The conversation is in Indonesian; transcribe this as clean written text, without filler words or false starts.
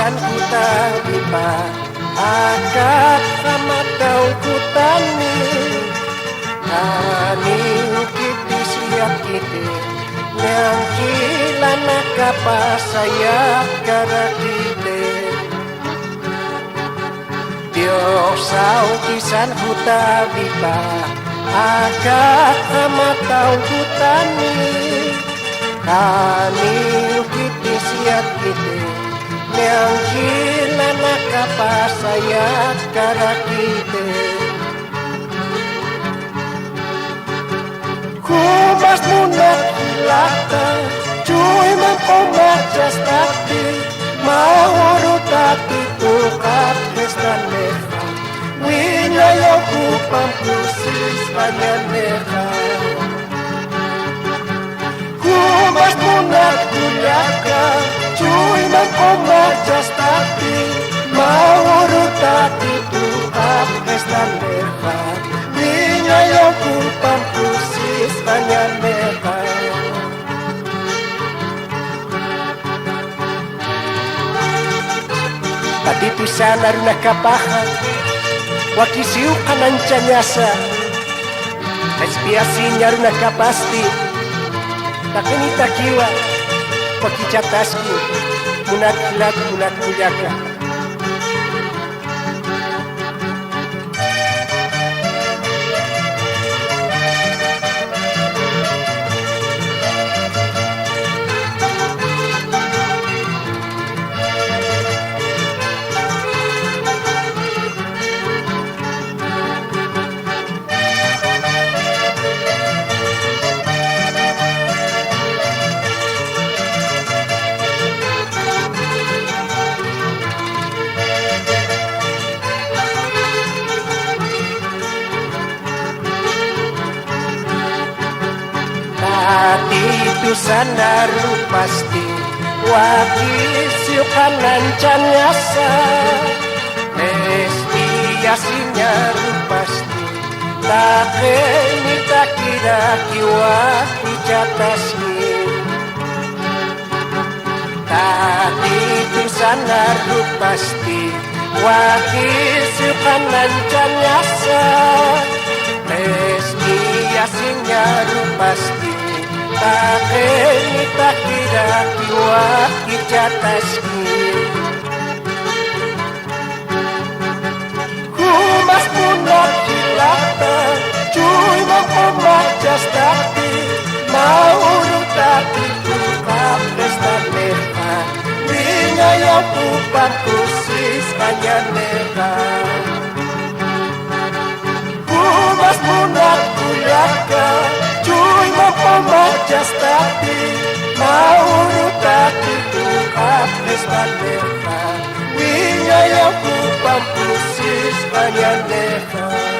kisan kutabipa akak sama kau kutani ani kiti siap kiti yang kilana kapasaya karakite diosau kisan kutabipa akak sama kau kutani ani kiti siap kiti yang kilana kapasaya karakite kumas muna kilata cuy mengkomajas tapi mau tapi tukap kestan neha winaya kupam kusis banyak neha kumas muna kilata cuy mengkomajas tapi mau tapi tukap kestan neha winaya kupam kusis banyak neha tadi tusan aruna kapahan wakisiu kanancanyasa espiasinya aruna kapasti takini takiwa wakicataski munakilat munakuyaka itu sandaru pasti wakisiu kanancan nyasa estiasinya pasti takeni takira kiwa dijataski tadi itu sandaru pasti wakisiu kanancan nyasa estiasinya pasti takeni takira kiwa kijataski kumas muna kilata cuy mengkomajas tapi mau tapi tukap kestan neha winaya kupam kusis banyak neha kumas muna kilata cuy mengkomajas tapi mau tapi tukap kestan neha winaya kupam kusis banyak neha